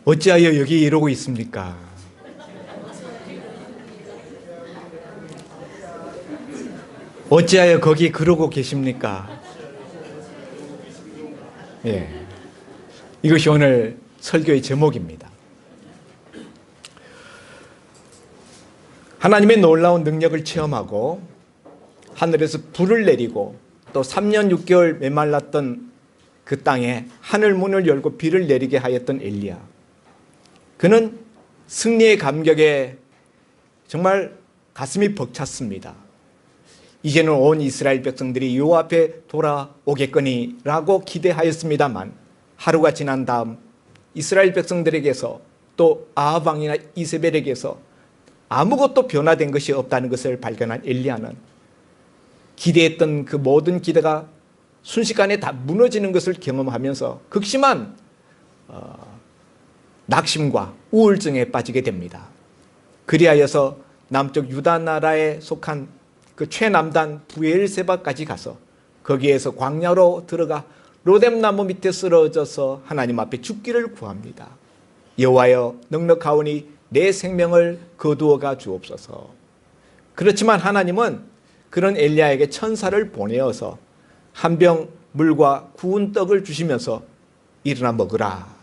어찌하여 여기 이러고 있습니까? 어찌하여 거기 그러고 계십니까? 예. 이것이 오늘 설교의 제목입니다. 하나님의 놀라운 능력을 체험하고 하늘에서 불을 내리고 또 3년 6개월 메말랐던 그 땅에 하늘 문을 열고 비를 내리게 하였던 엘리야. 그는 승리의 감격에 정말 가슴이 벅찼습니다. 이제는 온 이스라엘 백성들이 여호와 앞에 돌아오겠거니라고 기대하였습니다만 하루가 지난 다음 이스라엘 백성들에게서 또 아합 왕이나 이세벨에게서 아무것도 변화된 것이 없다는 것을 발견한 엘리야는 기대했던 그 모든 기대가 순식간에 다 무너지는 것을 경험하면서 극심한 낙심과 우울증에 빠지게 됩니다. 그리하여서 남쪽 유다 나라에 속한 그 최남단 부엘세바까지 가서 거기에서 광야로 들어가 로뎀나무 밑에 쓰러져서 하나님 앞에 죽기를 구합니다. 여호와여 넉넉하오니 내 생명을 거두어가 주옵소서. 그렇지만 하나님은 그런 엘리야에게 천사를 보내어서 한 병 물과 구운 떡을 주시면서 일어나 먹으라.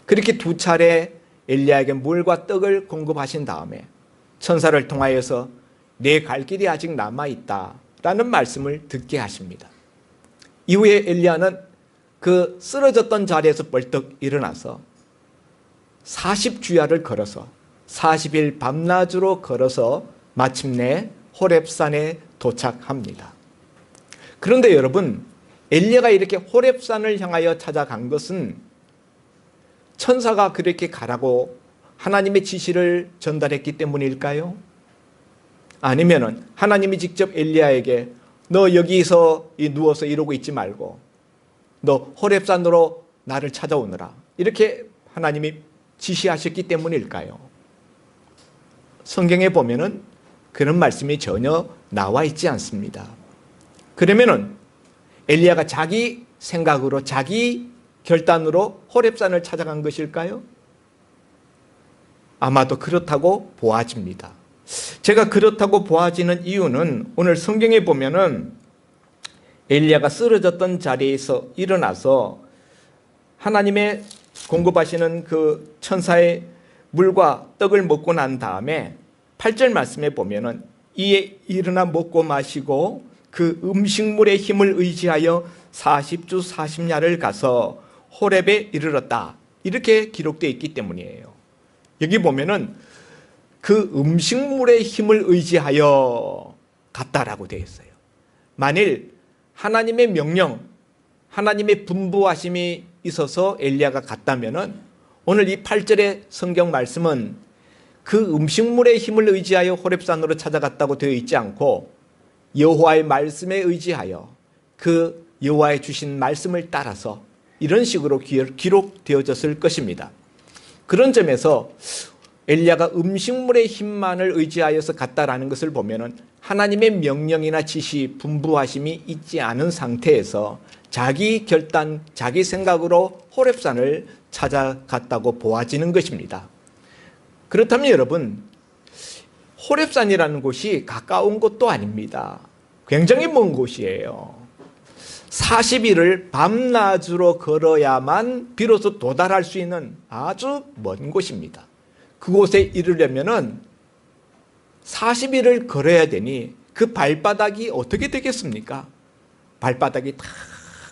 그렇게 두 차례 엘리야에게 물과 떡을 공급하신 다음에 천사를 통하여서 내 갈 길이 아직 남아있다 라는 말씀을 듣게 하십니다. 이후에 엘리야는 그 쓰러졌던 자리에서 벌떡 일어나서 40주야를 걸어서 40일 밤낮으로 걸어서 마침내 호렙산에 도착합니다. 그런데 여러분, 엘리야가 이렇게 호렙산을 향하여 찾아간 것은 천사가 그렇게 가라고 하나님의 지시를 전달했기 때문일까요? 아니면은 하나님이 직접 엘리야에게 너 여기서 누워서 이러고 있지 말고 너 호렙산으로 나를 찾아오너라 이렇게 하나님이 지시하셨기 때문일까요? 성경에 보면은 그런 말씀이 전혀 나와 있지 않습니다. 그러면은 엘리야가 자기 생각으로 자기 결단으로 호렙산을 찾아간 것일까요? 아마도 그렇다고 보아집니다. 제가 그렇다고 보아지는 이유는 오늘 성경에 보면은 엘리야가 쓰러졌던 자리에서 일어나서 하나님의 공급하시는 그 천사의 물과 떡을 먹고 난 다음에 8절 말씀에 보면은 이에 일어나 먹고 마시고 그 음식물의 힘을 의지하여 40주 40야를 가서 호렙에 이르렀다. 이렇게 기록되어 있기 때문이에요. 여기 보면은 그 음식물의 힘을 의지하여 갔다라고 되어 있어요. 만일 하나님의 명령, 하나님의 분부하심이 있어서 엘리야가 갔다면은 오늘 이 8절의 성경 말씀은 그 음식물의 힘을 의지하여 호렙산으로 찾아갔다고 되어 있지 않고 여호와의 말씀에 의지하여 그 여호와의 주신 말씀을 따라서 이런 식으로 기록되어졌을 것입니다. 그런 점에서 엘리야가 음식물의 힘만을 의지하여서 갔다라는 것을 보면은 하나님의 명령이나 지시, 분부하심이 있지 않은 상태에서 자기 결단, 자기 생각으로 호렙산을 찾아갔다고 보아지는 것입니다. 그렇다면 여러분, 호렙산이라는 곳이 가까운 곳도 아닙니다. 굉장히 먼 곳이에요. 40일을 밤낮으로 걸어야만 비로소 도달할 수 있는 아주 먼 곳입니다. 그곳에 이르려면은 40일을 걸어야 되니 그 발바닥이 어떻게 되겠습니까? 발바닥이 다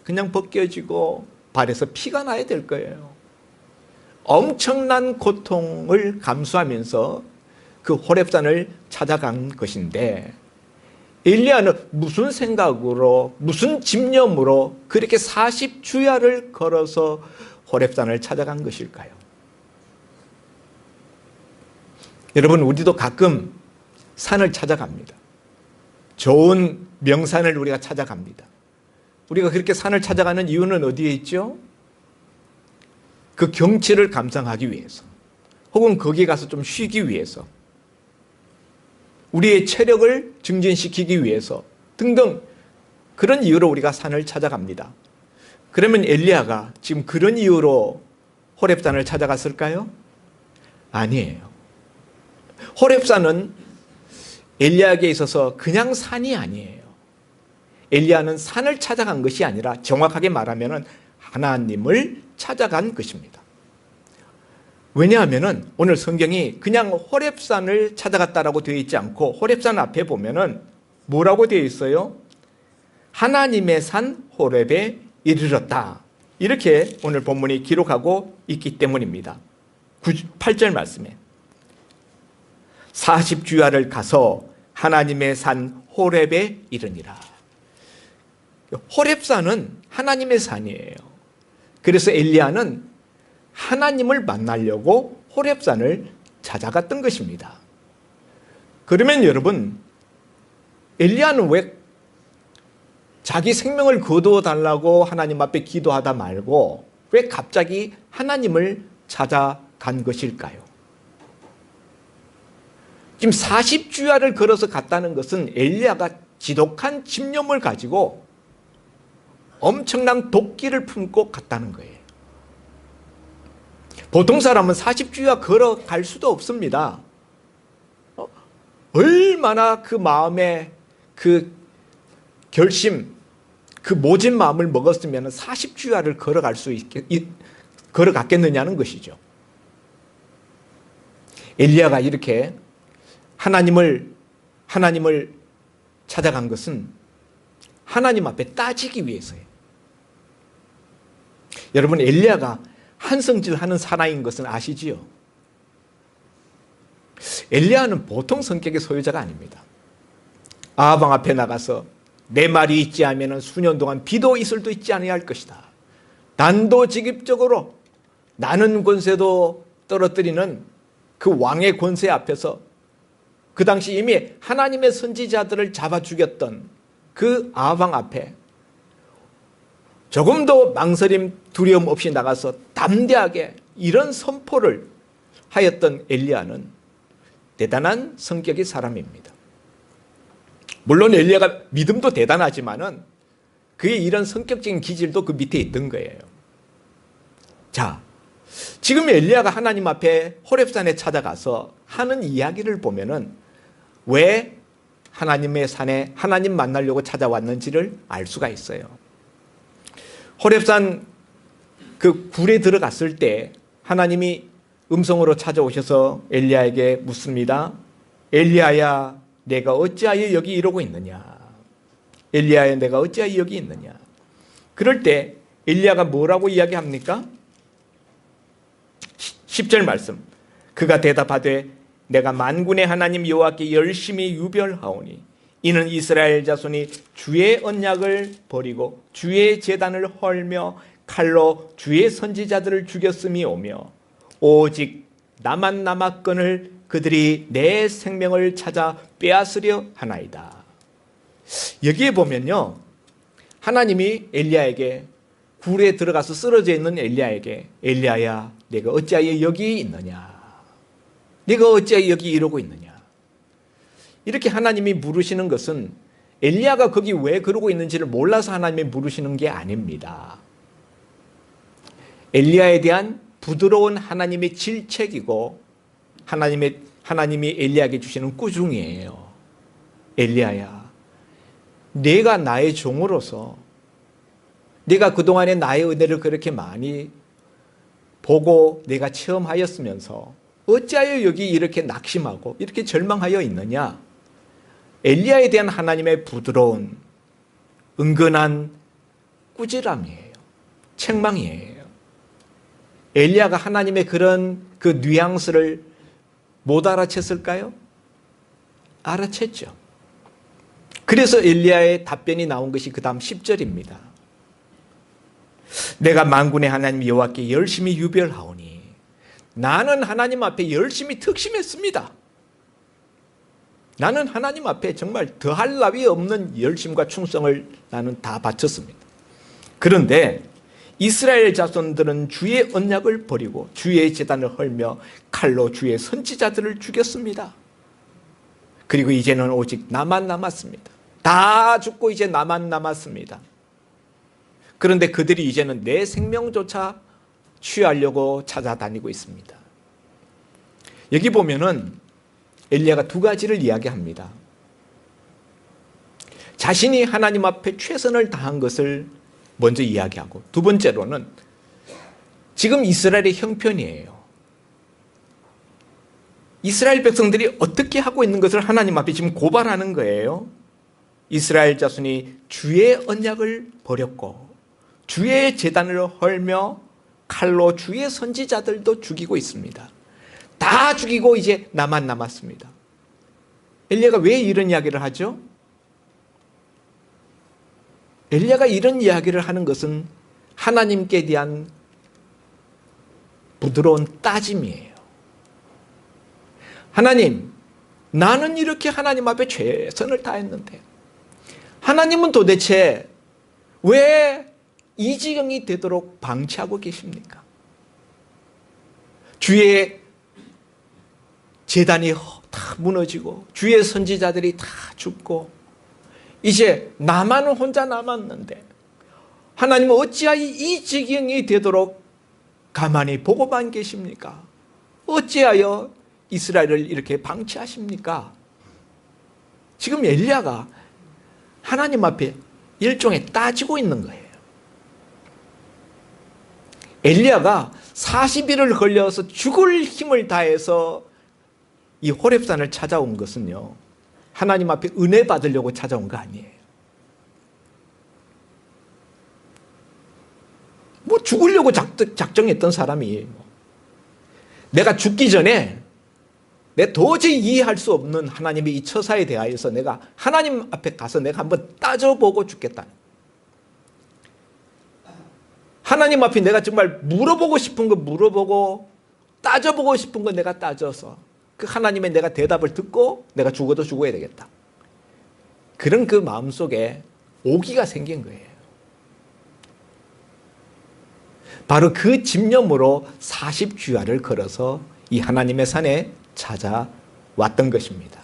그냥 벗겨지고 발에서 피가 나야 될 거예요. 엄청난 고통을 감수하면서 그 호렙산을 찾아간 것인데 엘리야는 무슨 생각으로 무슨 집념으로 그렇게 40주야를 걸어서 호렙산을 찾아간 것일까요? 여러분, 우리도 가끔 산을 찾아갑니다. 좋은 명산을 우리가 찾아갑니다. 우리가 그렇게 산을 찾아가는 이유는 어디에 있죠? 그 경치를 감상하기 위해서, 혹은 거기 가서 좀 쉬기 위해서, 우리의 체력을 증진시키기 위해서 등등 그런 이유로 우리가 산을 찾아갑니다. 그러면 엘리야가 지금 그런 이유로 호렙산을 찾아갔을까요? 아니에요. 호렙산은 엘리야에게 있어서 그냥 산이 아니에요. 엘리야는 산을 찾아간 것이 아니라 정확하게 말하면 하나님을 찾아간 것입니다. 왜냐하면 오늘 성경이 그냥 호렙산을 찾아갔다라고 되어 있지 않고 호렙산 앞에 보면은 뭐라고 되어 있어요? 하나님의 산 호렙에 이르렀다. 이렇게 오늘 본문이 기록하고 있기 때문입니다. 8절 말씀에 40주야를 가서 하나님의 산 호렙에 이르니라. 호렙산은 하나님의 산이에요. 그래서 엘리야는 하나님을 만나려고 호렙산을 찾아갔던 것입니다. 그러면 여러분, 엘리야는 왜 자기 생명을 거두어 달라고 하나님 앞에 기도하다 말고 왜 갑자기 하나님을 찾아간 것일까요? 지금 40주야를 걸어서 갔다는 것은 엘리야가 지독한 집념을 가지고 엄청난 도끼를 품고 갔다는 거예요. 보통 사람은 40주야 걸어갈 수도 없습니다. 얼마나 그 마음에 그 결심, 그 모진 마음을 먹었으면 40주야를 걸어갔겠느냐는 것이죠. 엘리야가 이렇게 하나님을 찾아간 것은 하나님 앞에 따지기 위해서예요. 여러분, 엘리야가 한성질하는 사나이인 것은 아시지요? 엘리야는 보통 성격의 소유자가 아닙니다. 아방 앞에 나가서 내 말이 있지 않으면 수년 동안 비도 이슬도 있지 아니할 것이다. 단도직입적으로 나는 권세도 떨어뜨리는 그 왕의 권세 앞에서 그 당시 이미 하나님의 선지자들을 잡아 죽였던 그 아방 앞에 조금도 망설임 두려움 없이 나가서 담대하게 이런 선포를 하였던 엘리야는 대단한 성격의 사람입니다. 물론 엘리야가 믿음도 대단하지만은 그의 이런 성격적인 기질도 그 밑에 있던 거예요. 자, 지금 엘리야가 하나님 앞에 호렙산에 찾아가서 하는 이야기를 보면은 왜 하나님의 산에 하나님 만나려고 찾아왔는지를 알 수가 있어요. 호렙산 그 굴에 들어갔을 때 하나님이 음성으로 찾아오셔서 엘리야에게 묻습니다. 엘리야야, 내가 어찌하여 여기 이러고 있느냐? 엘리야야, 내가 어찌하여 여기 있느냐? 그럴 때 엘리야가 뭐라고 이야기합니까? 10절 말씀. 그가 대답하되 내가 만군의 하나님 여호와께 열심히 유별하오니 이는 이스라엘 자손이 주의 언약을 버리고 주의 제단을 헐며 칼로 주의 선지자들을 죽였음이 오며 오직 나만 남았건을 그들이 내 생명을 찾아 빼앗으려 하나이다. 여기에 보면요, 하나님이 엘리야에게 굴에 들어가서 쓰러져 있는 엘리야에게 엘리야야, 내가 어찌하여 여기 있느냐? 네가 어찌하여 여기 이러고 있느냐? 이렇게 하나님이 물으시는 것은 엘리야가 거기 왜 그러고 있는지를 몰라서 하나님이 물으시는 게 아닙니다. 엘리야에 대한 부드러운 하나님의 질책이고 하나님이 엘리야에게 주시는 꾸중이에요. 엘리야야, 내가 나의 종으로서 네가 그동안에 나의 은혜를 그렇게 많이 보고 내가 체험하였으면서 어찌하여 여기 이렇게 낙심하고 이렇게 절망하여 있느냐? 엘리야에 대한 하나님의 부드러운 은근한 꾸지람이에요. 책망이에요. 엘리야가 하나님의 그런 그 뉘앙스를 못 알아챘을까요? 알아챘죠. 그래서 엘리야의 답변이 나온 것이 그 다음 10절입니다. 내가 만군의 하나님 여호와께 열심히 유별하오니 나는 하나님 앞에 열심히 특심했습니다. 나는 하나님 앞에 정말 더할 나위 없는 열심과 충성을 나는 다 바쳤습니다. 그런데 이스라엘 자손들은 주의 언약을 버리고 주의 제단을 헐며 칼로 주의 선지자들을 죽였습니다. 그리고 이제는 오직 나만 남았습니다. 다 죽고 이제 나만 남았습니다. 그런데 그들이 이제는 내 생명조차 취하려고 찾아다니고 있습니다. 여기 보면은 엘리야가 두 가지를 이야기합니다. 자신이 하나님 앞에 최선을 다한 것을 먼저 이야기하고, 두 번째로는 지금 이스라엘의 형편이에요. 이스라엘 백성들이 어떻게 하고 있는 것을 하나님 앞에 지금 고발하는 거예요. 이스라엘 자손이 주의 언약을 버렸고 주의 제단을 헐며 칼로 주의 선지자들도 죽이고 있습니다. 다 죽이고 이제 나만 남았습니다. 엘리야가 왜 이런 이야기를 하죠? 엘리야가 이런 이야기를 하는 것은 하나님께 대한 부드러운 따짐이에요. 하나님, 나는 이렇게 하나님 앞에 최선을 다했는데 하나님은 도대체 왜 이 지경이 되도록 방치하고 계십니까? 주의 제단이 다 무너지고 주의 선지자들이 다 죽고 이제 나만 혼자 남았는데 하나님은 어찌하여 이 지경이 되도록 가만히 보고만 계십니까? 어찌하여 이스라엘을 이렇게 방치하십니까? 지금 엘리야가 하나님 앞에 일종의 따지고 있는 거예요. 엘리야가 40일을 걸려서 죽을 힘을 다해서 이 호렙산을 찾아온 것은요, 하나님 앞에 은혜 받으려고 찾아온 거 아니에요. 뭐 죽으려고 작정했던 사람이에요. 내가 죽기 전에 내 도저히 이해할 수 없는 하나님의 이 처사에 대하여서 내가 하나님 앞에 가서 내가 한번 따져보고 죽겠다. 하나님 앞에 내가 정말 물어보고 싶은 거 물어보고 따져보고 싶은 거 내가 따져서 그 하나님의 내가 대답을 듣고 내가 죽어도 죽어야 되겠다. 그런 그 마음속에 오기가 생긴 거예요. 바로 그 집념으로 40주야를 걸어서 이 하나님의 산에 찾아왔던 것입니다.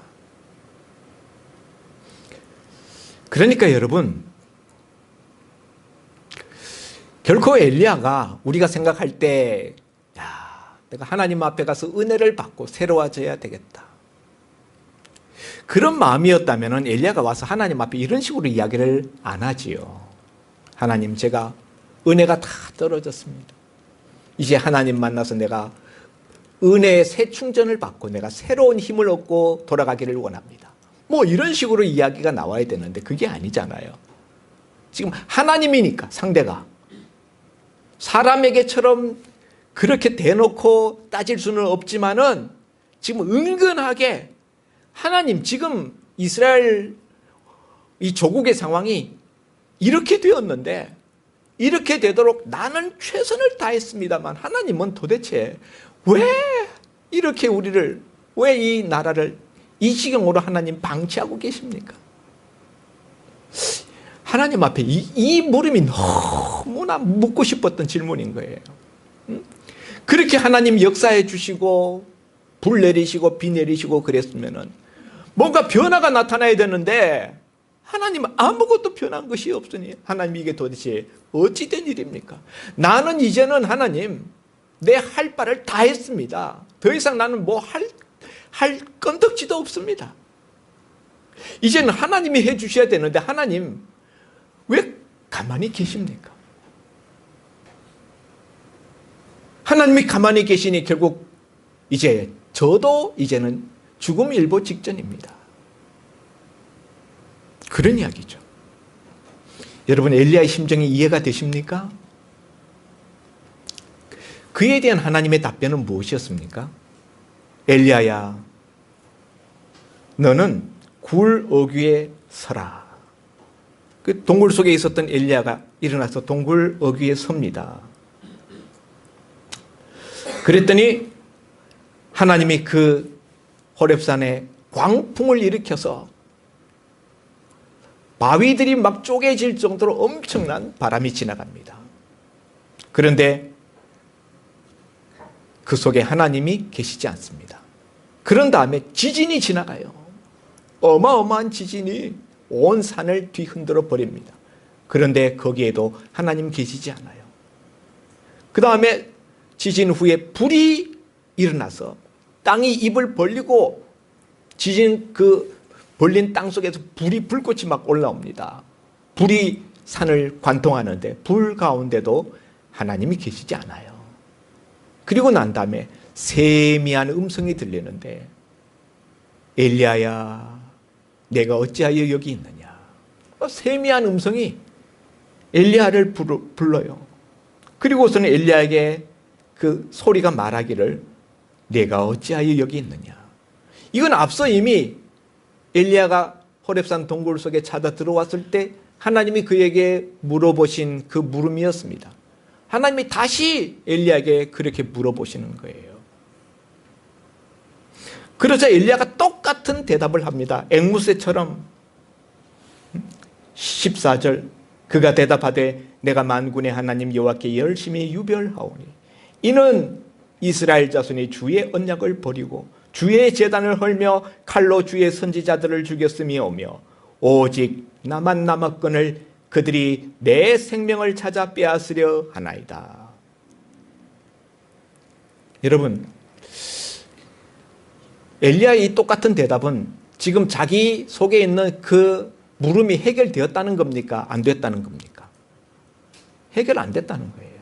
그러니까 여러분, 결코 엘리야가 우리가 생각할 때 내가 하나님 앞에 가서 은혜를 받고 새로워져야 되겠다, 그런 마음이었다면 엘리야가 와서 하나님 앞에 이런 식으로 이야기를 안 하지요. 하나님, 제가 은혜가 다 떨어졌습니다. 이제 하나님 만나서 내가 은혜의 새 충전을 받고 내가 새로운 힘을 얻고 돌아가기를 원합니다. 뭐 이런 식으로 이야기가 나와야 되는데 그게 아니잖아요. 지금 하나님이니까 상대가 사람에게처럼 그렇게 대놓고 따질 수는 없지만은 지금 은근하게 하나님, 지금 이스라엘 이 조국의 상황이 이렇게 되었는데 이렇게 되도록 나는 최선을 다했습니다만 하나님은 도대체 왜 이렇게 우리를, 왜 이 나라를 이 지경으로 하나님 방치하고 계십니까? 하나님 앞에 이 물음이 너무나 묻고 싶었던 질문인 거예요. 그렇게 하나님 역사해 주시고 불 내리시고 비 내리시고 그랬으면은 뭔가 변화가 나타나야 되는데 하나님은 아무것도 변한 것이 없으니 하나님, 이게 도대체 어찌 된 일입니까? 나는 이제는 하나님 내 할 바를 다 했습니다. 더 이상 나는 뭐 할 건덕지도 없습니다. 이제는 하나님이 해 주셔야 되는데 하나님 왜 가만히 계십니까? 하나님이 가만히 계시니 결국 이제 저도 이제는 죽음 일보 직전입니다. 그런 이야기죠. 여러분, 엘리야의 심정이 이해가 되십니까? 그에 대한 하나님의 답변은 무엇이었습니까? 엘리야야, 너는 굴 어귀에 서라. 그 동굴 속에 있었던 엘리야가 일어나서 동굴 어귀에 섭니다. 그랬더니 하나님이 그 호렙산에 광풍을 일으켜서 바위들이 막 쪼개질 정도로 엄청난 바람이 지나갑니다. 그런데 그 속에 하나님이 계시지 않습니다. 그런 다음에 지진이 지나가요. 어마어마한 지진이 온 산을 뒤흔들어 버립니다. 그런데 거기에도 하나님 계시지 않아요. 그 다음에 지진 후에 불이 일어나서 땅이 입을 벌리고 지진 그 벌린 땅 속에서 불꽃이 막 올라옵니다. 불이 산을 관통하는데 불 가운데도 하나님이 계시지 않아요. 그리고 난 다음에 세미한 음성이 들리는데 엘리야야 내가 어찌하여 여기 있느냐. 세미한 음성이 엘리야를 불러요. 그리고서는 엘리야에게 그 소리가 말하기를 내가 어찌하여 여기 있느냐. 이건 앞서 이미 엘리야가 호렙산 동굴 속에 찾아 들어왔을 때 하나님이 그에게 물어보신 그 물음이었습니다. 하나님이 다시 엘리야에게 그렇게 물어보시는 거예요. 그러자 엘리야가 똑같은 대답을 합니다. 앵무새처럼. 14절 그가 대답하되 내가 만군의 하나님 여호와께 열심히 유별하오니 이는 이스라엘 자손이 주의 언약을 버리고 주의 제단을 헐며 칼로 주의 선지자들을 죽였음이오며 오직 나만 남았거늘 그들이 내 생명을 찾아 빼앗으려 하나이다. 여러분, 엘리야의 이 똑같은 대답은 지금 자기 속에 있는 그 물음이 해결되었다는 겁니까? 안 됐다는 겁니까? 해결 안 됐다는 거예요.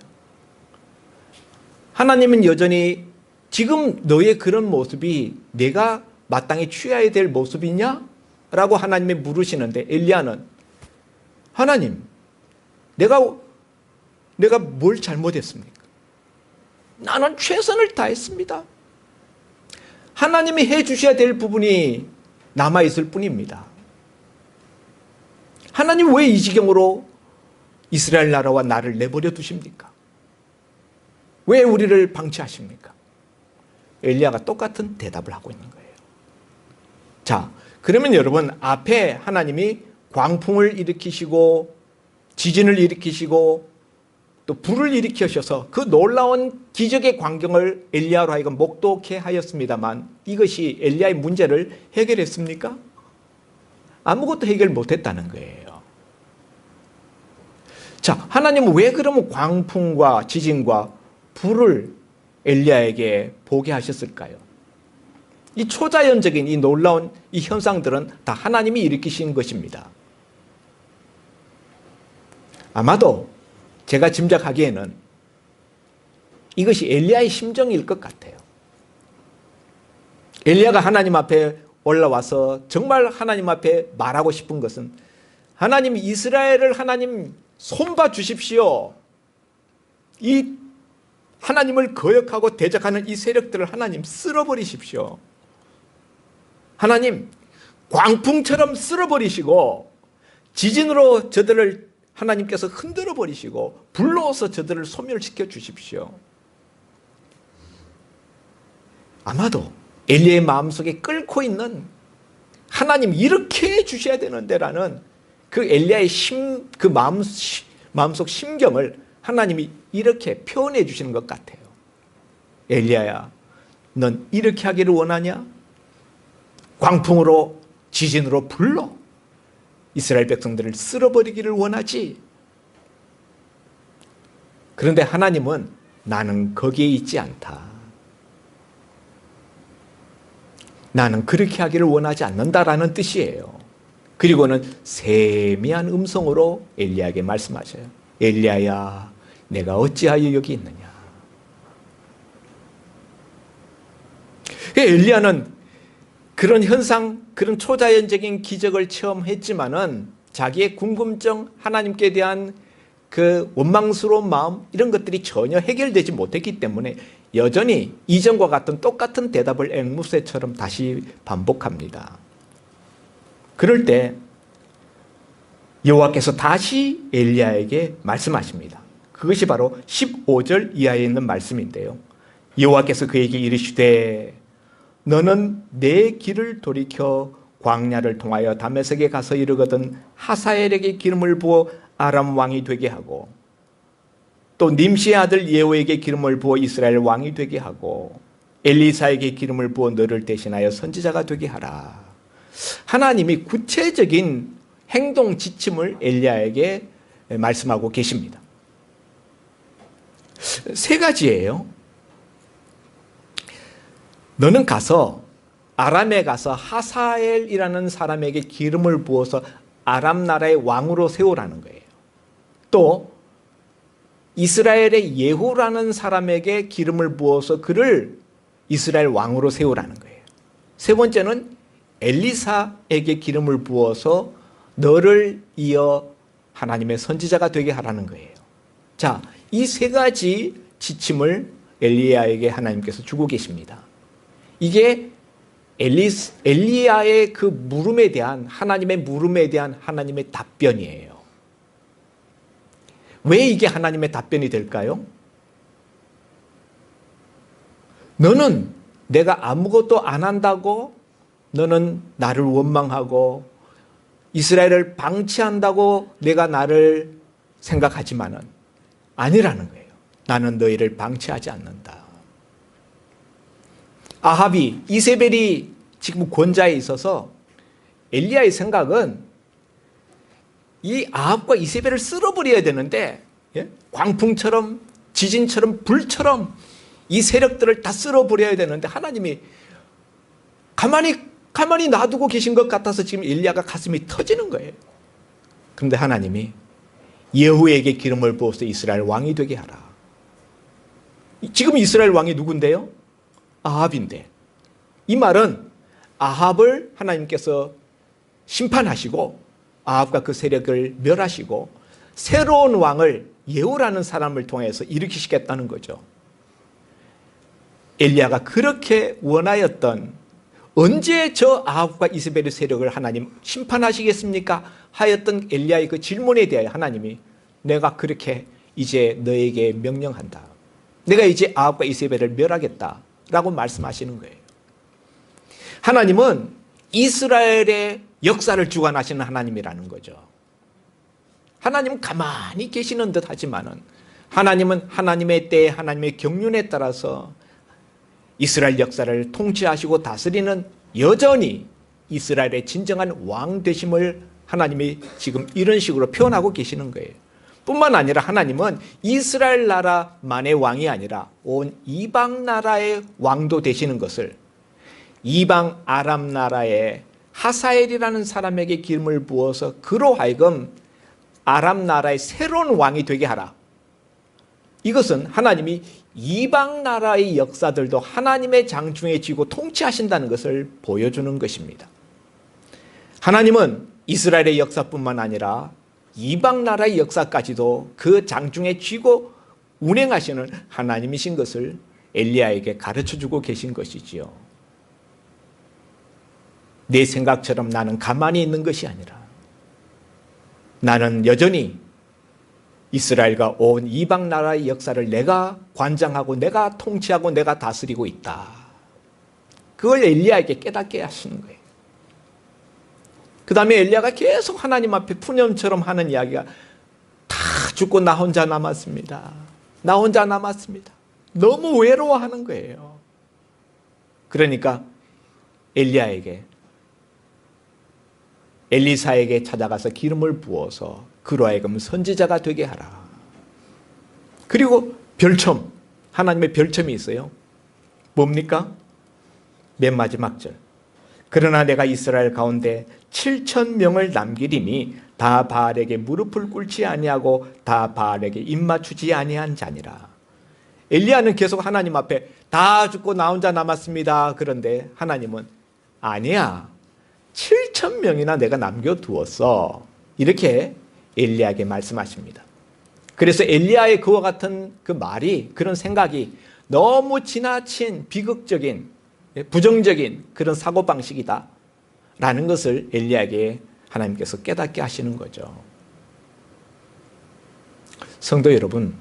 하나님은 여전히 지금 너의 그런 모습이 내가 마땅히 취해야 될 모습이냐? 라고 하나님이 물으시는데 엘리야는 하나님, 내가 뭘 잘못했습니까? 나는 최선을 다했습니다. 하나님이 해 주셔야 될 부분이 남아있을 뿐입니다. 하나님 왜 이 지경으로 이스라엘 나라와 나를 내버려 두십니까? 왜 우리를 방치하십니까? 엘리야가 똑같은 대답을 하고 있는 거예요. 자, 그러면 여러분 앞에 하나님이 광풍을 일으키시고 지진을 일으키시고 또 불을 일으키셔서 그 놀라운 기적의 광경을 엘리야로 하여금 목도케 하였습니다만 이것이 엘리야의 문제를 해결했습니까? 아무것도 해결 못했다는 거예요. 자, 하나님은 왜 그러면 광풍과 지진과 불을 엘리야에게 보게 하셨을까요? 이 초자연적인 이 놀라운 이 현상들은 다 하나님이 일으키신 것입니다. 아마도 제가 짐작하기에는 이것이 엘리야의 심정일 것 같아요. 엘리야가 하나님 앞에 올라와서 정말 하나님 앞에 말하고 싶은 것은 하나님 이스라엘을 하나님 손봐 주십시오. 이 하나님을 거역하고 대적하는 이 세력들을 하나님 쓸어버리십시오. 하나님 광풍처럼 쓸어버리시고 지진으로 저들을 하나님께서 흔들어 버리시고 불러서 저들을 소멸시켜 주십시오. 아마도 엘리야의 마음속에 끓고 있는 하나님 이렇게 해 주셔야 되는데라는 그 엘리야의 그 마음속 심경을 하나님이 이렇게 표현해 주시는 것 같아요. 엘리야야, 넌 이렇게 하기를 원하냐? 광풍으로 지진으로 불러 이스라엘 백성들을 쓸어버리기를 원하지. 그런데 하나님은 나는 거기에 있지 않다. 나는 그렇게 하기를 원하지 않는다라는 뜻이에요. 그리고는 세미한 음성으로 엘리야에게 말씀하셔요. 엘리야야, 내가 어찌하여 여기 있느냐. 엘리야는 그런 현상, 그런 초자연적인 기적을 체험했지만은 자기의 궁금증, 하나님께 대한 그 원망스러운 마음 이런 것들이 전혀 해결되지 못했기 때문에 여전히 이전과 같은 똑같은 대답을 앵무새처럼 다시 반복합니다. 그럴 때 여호와께서 다시 엘리야에게 말씀하십니다. 그것이 바로 15절 이하에 있는 말씀인데요. 여호와께서 그에게 이르시되 너는 내 길을 돌이켜 광야를 통하여 다메섹에 가서 이르거든 하사엘에게 기름을 부어 아람 왕이 되게 하고 또 님시의 아들 예후에게 기름을 부어 이스라엘 왕이 되게 하고 엘리사에게 기름을 부어 너를 대신하여 선지자가 되게 하라. 하나님이 구체적인 행동 지침을 엘리야에게 말씀하고 계십니다. 세 가지예요. 너는 가서 아람에 가서 하사엘이라는 사람에게 기름을 부어서 아람 나라의 왕으로 세우라는 거예요. 또 이스라엘의 예후라는 사람에게 기름을 부어서 그를 이스라엘 왕으로 세우라는 거예요. 세 번째는 엘리사에게 기름을 부어서 너를 이어 하나님의 선지자가 되게 하라는 거예요. 자, 이 세 가지 지침을 엘리야에게 하나님께서 주고 계십니다. 이게 엘리야의 그 물음에 대한 하나님의 물음에 대한 하나님의 답변이에요. 왜 이게 하나님의 답변이 될까요? 너는 내가 아무것도 안 한다고 너는 나를 원망하고 이스라엘을 방치한다고 내가 나를 생각하지만은 아니라는 거예요. 나는 너희를 방치하지 않는다. 아합이 이세벨이 지금 권좌에 있어서 엘리야의 생각은 이 아합과 이세벨을 쓸어버려야 되는데 광풍처럼 지진처럼 불처럼 이 세력들을 다 쓸어버려야 되는데 하나님이 가만히 놔두고 계신 것 같아서 지금 엘리야가 가슴이 터지는 거예요. 그런데 하나님이 예후에게 기름을 부어서 이스라엘 왕이 되게 하라. 지금 이스라엘 왕이 누군데요? 아합인데 이 말은 아합을 하나님께서 심판하시고 아합과 그 세력을 멸하시고 새로운 왕을 예후라는 사람을 통해서 일으키시겠다는 거죠. 엘리야가 그렇게 원하였던 언제 저 아합과 이세벨의 세력을 하나님 심판하시겠습니까? 하였던 엘리야의 그 질문에 대하여 하나님이 내가 그렇게 이제 너에게 명령한다. 내가 이제 아합과 이세벨을 멸하겠다라고 말씀하시는 거예요. 하나님은 이스라엘의 역사를 주관하시는 하나님이라는 거죠. 하나님은 가만히 계시는 듯 하지만은 하나님은 하나님의 때에 하나님의 경륜에 따라서 이스라엘 역사를 통치하시고 다스리는 여전히 이스라엘의 진정한 왕 되심을 하나님이 지금 이런 식으로 표현하고 계시는 거예요. 뿐만 아니라 하나님은 이스라엘 나라만의 왕이 아니라 온 이방 나라의 왕도 되시는 것을 이방 아람 나라의 하사엘이라는 사람에게 기름을 부어서 그로 하여금 아람 나라의 새로운 왕이 되게 하라. 이것은 하나님이 이방 나라의 역사들도 하나님의 장중에 쥐고 통치하신다는 것을 보여주는 것입니다. 하나님은 이스라엘의 역사뿐만 아니라 이방 나라의 역사까지도 그 장중에 쥐고 운행하시는 하나님이신 것을 엘리야에게 가르쳐주고 계신 것이지요. 내 생각처럼 나는 가만히 있는 것이 아니라 나는 여전히 이스라엘과 온 이방 나라의 역사를 내가 관장하고 내가 통치하고 내가 다스리고 있다. 그걸 엘리야에게 깨닫게 하시는 거예요. 그 다음에 엘리야가 계속 하나님 앞에 푸념처럼 하는 이야기가 다 죽고 나 혼자 남았습니다. 나 혼자 남았습니다. 너무 외로워하는 거예요. 그러니까 엘리사에게 찾아가서 기름을 부어서 그로 하여금 선지자가 되게 하라. 그리고 별첨, 하나님의 별첨이 있어요. 뭡니까? 맨 마지막 절. 그러나 내가 이스라엘 가운데 7,000명을 남기리니 다 바알에게 무릎을 꿇지 아니하고 다 바알에게 입맞추지 아니한 자니라. 엘리야는 계속 하나님 앞에 다 죽고 나 혼자 남았습니다. 그런데 하나님은 아니야. 7,000명이나 내가 남겨두었어. 이렇게 엘리야에게 말씀하십니다. 그래서 엘리야의 그와 같은 그 말이, 그런 생각이 너무 지나친 비극적인 부정적인 그런 사고방식이다 라는 것을 엘리야에게 하나님께서 깨닫게 하시는 거죠. 성도 여러분,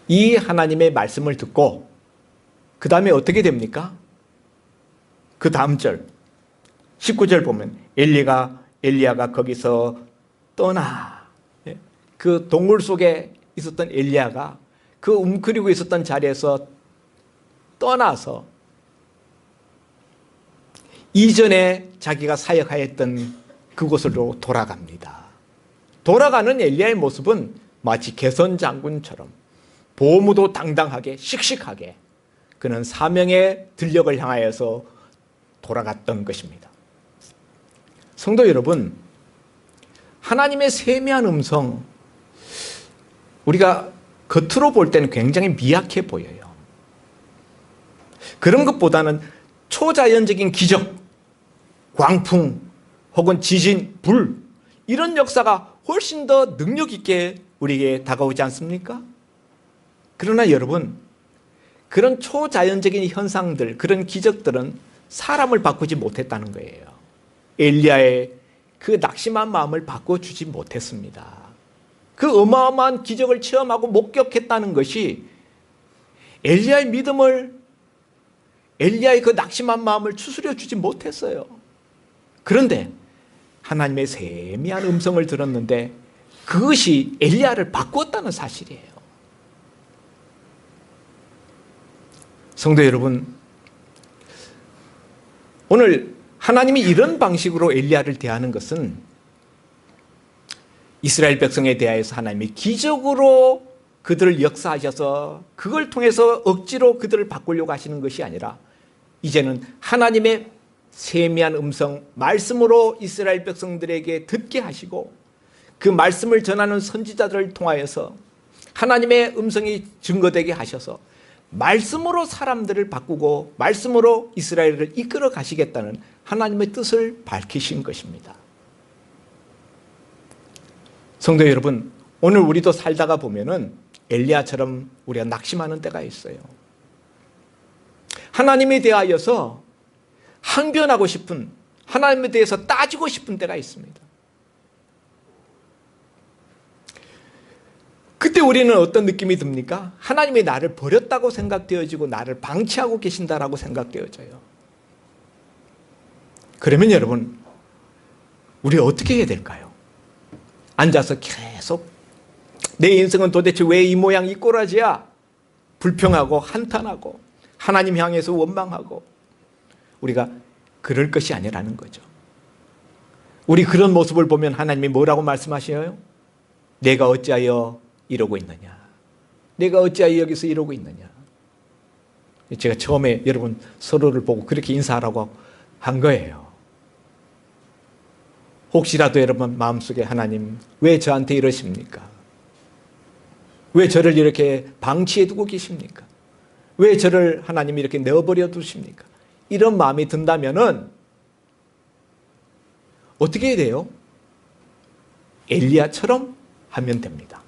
이 하나님의 말씀을 듣고 그 다음에 어떻게 됩니까? 그 다음 절 19절 보면 엘리야가 거기서 떠나, 그 동굴 속에 있었던 엘리야가 그 웅크리고 있었던 자리에서 떠나서 이전에 자기가 사역하였던 그곳으로 돌아갑니다. 돌아가는 엘리야의 모습은 마치 개선 장군처럼 보무도 당당하게 씩씩하게 그는 사명의 들녘을 향하여서 돌아갔던 것입니다. 성도 여러분, 하나님의 세미한 음성, 우리가 겉으로 볼 때는 굉장히 미약해 보여요. 그런 것보다는 초자연적인 기적, 광풍 혹은 지진, 불, 이런 역사가 훨씬 더 능력 있게 우리에게 다가오지 않습니까? 그러나 여러분, 그런 초자연적인 현상들, 그런 기적들은 사람을 바꾸지 못했다는 거예요. 엘리야의 그 낙심한 마음을 바꿔주지 못했습니다. 그 어마어마한 기적을 체험하고 목격했다는 것이 엘리야의 믿음을, 엘리야의 그 낙심한 마음을 추스려 주지 못했어요. 그런데 하나님의 세미한 음성을 들었는데 그것이 엘리야를 바꾸었다는 사실이에요. 성도 여러분, 오늘 하나님이 이런 방식으로 엘리야를 대하는 것은 이스라엘 백성에 대하여서 하나님이 기적으로 그들을 역사하셔서 그걸 통해서 억지로 그들을 바꾸려고 하시는 것이 아니라 이제는 하나님의 세미한 음성, 말씀으로 이스라엘 백성들에게 듣게 하시고 그 말씀을 전하는 선지자들을 통하여서 하나님의 음성이 증거되게 하셔서 말씀으로 사람들을 바꾸고 말씀으로 이스라엘을 이끌어 가시겠다는 하나님의 뜻을 밝히신 것입니다. 성도 여러분, 오늘 우리도 살다가 보면은 엘리야처럼 우리가 낙심하는 때가 있어요. 하나님에 대하여서 항변하고 싶은, 하나님에 대해서 따지고 싶은 때가 있습니다. 그때 우리는 어떤 느낌이 듭니까? 하나님이 나를 버렸다고 생각되어지고 나를 방치하고 계신다라고 생각되어져요. 그러면 여러분, 우리 어떻게 해야 될까요? 앉아서 계속 내 인생은 도대체 왜 이 모양 이 꼬라지야? 불평하고 한탄하고 하나님 향해서 원망하고, 우리가 그럴 것이 아니라는 거죠. 우리 그런 모습을 보면 하나님이 뭐라고 말씀하셔요? 내가 어찌하여 이러고 있느냐? 내가 어찌하여 여기서 이러고 있느냐? 제가 처음에 여러분 서로를 보고 그렇게 인사하라고 한 거예요. 혹시라도 여러분 마음속에 하나님 왜 저한테 이러십니까? 왜 저를 이렇게 방치해 두고 계십니까? 왜 저를 하나님이 이렇게 내어버려 두십니까? 이런 마음이 든다면은 어떻게 해야 돼요? 엘리야처럼 하면 됩니다.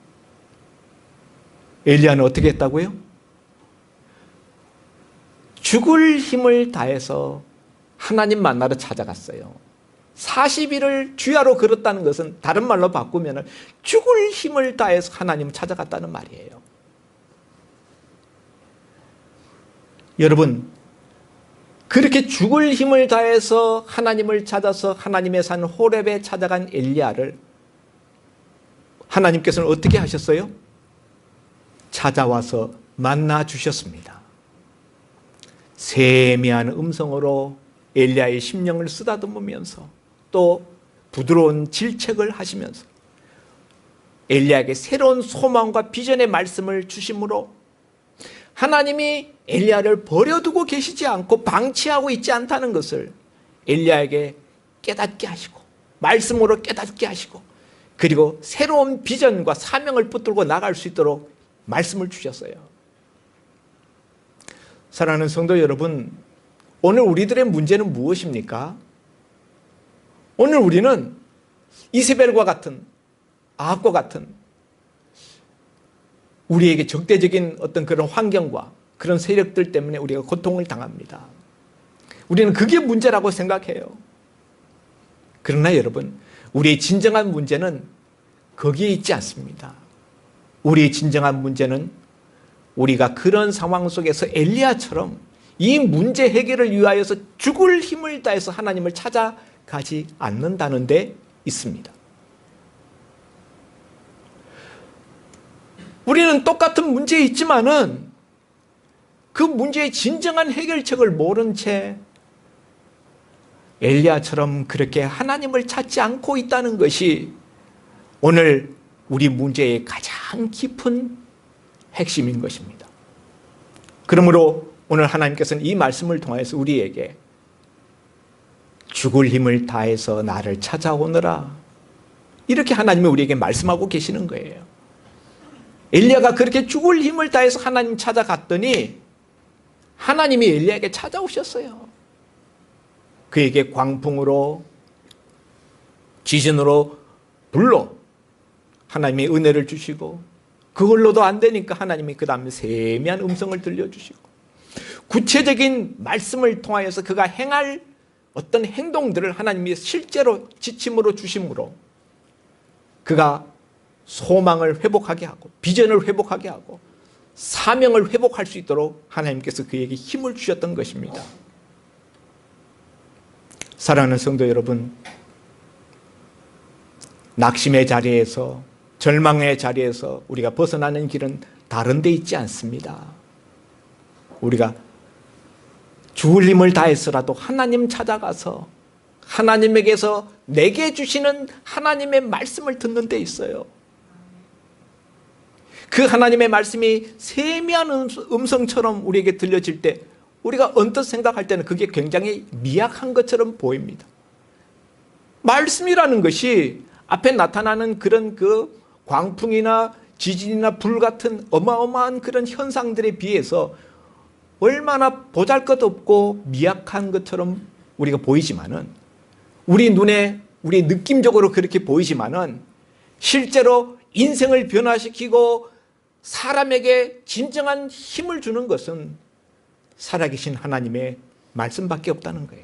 엘리야는 어떻게 했다고요? 죽을 힘을 다해서 하나님 만나러 찾아갔어요. 40일을 주야로 걸었다는 것은 다른 말로 바꾸면 죽을 힘을 다해서 하나님을 찾아갔다는 말이에요. 여러분, 그렇게 죽을 힘을 다해서 하나님을 찾아서 하나님의 산 호렙에 찾아간 엘리야를 하나님께서는 어떻게 하셨어요? 찾아와서 만나 주셨습니다. 세미한 음성으로 엘리야의 심령을 쓰다듬으면서 또 부드러운 질책을 하시면서 엘리야에게 새로운 소망과 비전의 말씀을 주심으로 하나님이 엘리야를 버려두고 계시지 않고 방치하고 있지 않다는 것을 엘리야에게 깨닫게 하시고 말씀으로 깨닫게 하시고 그리고 새로운 비전과 사명을 붙들고 나갈 수 있도록 말씀을 주셨어요. 사랑하는 성도 여러분, 오늘 우리들의 문제는 무엇입니까? 오늘 우리는 이세벨과 같은, 아합과 같은 우리에게 적대적인 어떤 그런 환경과 그런 세력들 때문에 우리가 고통을 당합니다. 우리는 그게 문제라고 생각해요. 그러나 여러분, 우리의 진정한 문제는 거기에 있지 않습니다. 우리의 진정한 문제는 우리가 그런 상황 속에서 엘리야처럼 이 문제 해결을 위하여서 죽을 힘을 다해서 하나님을 찾아가지 않는다는 데 있습니다. 우리는 똑같은 문제에 있지만은 그 문제의 진정한 해결책을 모른 채 엘리야처럼 그렇게 하나님을 찾지 않고 있다는 것이 오늘 우리 문제의 가장 깊은 핵심인 것입니다. 그러므로 오늘 하나님께서는 이 말씀을 통해서 우리에게 죽을 힘을 다해서 나를 찾아오너라, 이렇게 하나님이 우리에게 말씀하고 계시는 거예요. 엘리야가 그렇게 죽을 힘을 다해서 하나님 찾아갔더니 하나님이 엘리야에게 찾아오셨어요. 그에게 광풍으로, 지진으로, 불로 하나님이 은혜를 주시고, 그걸로도 안 되니까 하나님이 그 다음에 세미한 음성을 들려주시고, 구체적인 말씀을 통하여서 그가 행할 어떤 행동들을 하나님이 실제로 지침으로 주심으로 그가 소망을 회복하게 하고, 비전을 회복하게 하고, 사명을 회복할 수 있도록 하나님께서 그에게 힘을 주셨던 것입니다. 사랑하는 성도 여러분, 낙심의 자리에서, 절망의 자리에서 우리가 벗어나는 길은 다른 데 있지 않습니다. 우리가 죽을 힘을 다해서라도 하나님 찾아가서 하나님에게서 내게 주시는 하나님의 말씀을 듣는 데 있어요. 그 하나님의 말씀이 세미한 음성처럼 우리에게 들려질 때 우리가 언뜻 생각할 때는 그게 굉장히 미약한 것처럼 보입니다. 말씀이라는 것이 앞에 나타나는 그런 그 광풍이나 지진이나 불 같은 어마어마한 그런 현상들에 비해서 얼마나 보잘것없고 미약한 것처럼 우리가 보이지만은, 우리 눈에, 우리 느낌적으로 그렇게 보이지만은 실제로 인생을 변화시키고 사람에게 진정한 힘을 주는 것은 살아계신 하나님의 말씀밖에 없다는 거예요.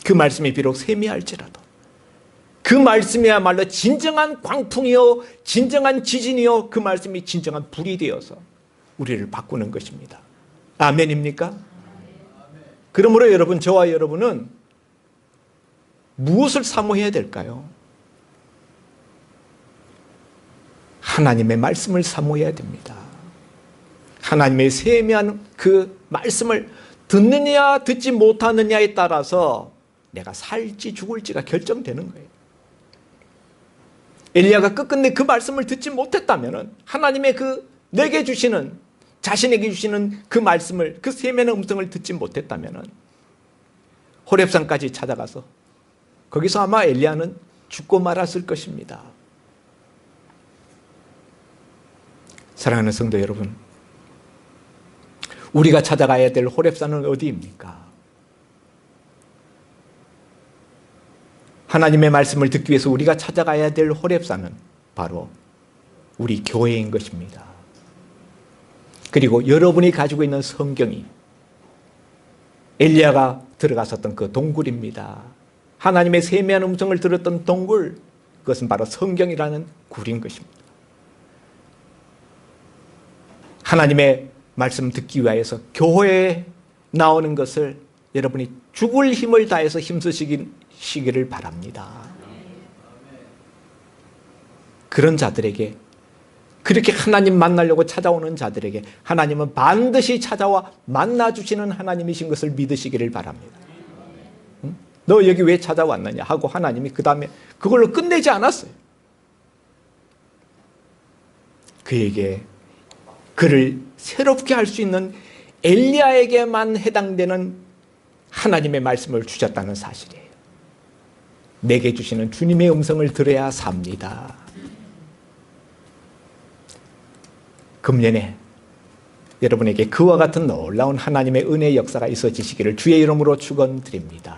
그 말씀이 비록 세미할지라도 그 말씀이야말로 진정한 광풍이요, 진정한 지진이요, 그 말씀이 진정한 불이 되어서 우리를 바꾸는 것입니다. 아멘입니까? 그러므로 여러분, 저와 여러분은 무엇을 사모해야 될까요? 하나님의 말씀을 사모해야 됩니다. 하나님의 세미한 그 말씀을 듣느냐 듣지 못하느냐에 따라서 내가 살지 죽을지가 결정되는 거예요. 엘리야가 끝끝내 그 말씀을 듣지 못했다면, 하나님의 그 내게 주시는, 자신에게 주시는 그 말씀을, 그 세미한 음성을 듣지 못했다면 호렙산까지 찾아가서 거기서 아마 엘리야는 죽고 말았을 것입니다. 사랑하는 성도 여러분, 우리가 찾아가야 될 호렙산은 어디입니까? 하나님의 말씀을 듣기 위해서 우리가 찾아가야 될 호렙산은 바로 우리 교회인 것입니다. 그리고 여러분이 가지고 있는 성경이 엘리야가 들어갔었던 그 동굴입니다. 하나님의 세미한 음성을 들었던 동굴, 그것은 바로 성경이라는 굴인 것입니다. 하나님의 말씀 듣기 위해서 교회에 나오는 것을 여러분이 죽을 힘을 다해서 힘쓰시기를 바랍니다. 그런 자들에게, 그렇게 하나님 만나려고 찾아오는 자들에게 하나님은 반드시 찾아와 만나주시는 하나님이신 것을 믿으시기를 바랍니다. 응? 너 여기 왜 찾아왔느냐 하고 하나님이 그 다음에 그걸로 끝내지 않았어요. 그에게 그를 새롭게 할 수 있는 엘리야에게만 해당되는 하나님의 말씀을 주셨다는 사실이에요. 내게 주시는 주님의 음성을 들어야 삽니다. 금년에 여러분에게 그와 같은 놀라운 하나님의 은혜의 역사가 있어지시기를 주의 이름으로 축원드립니다.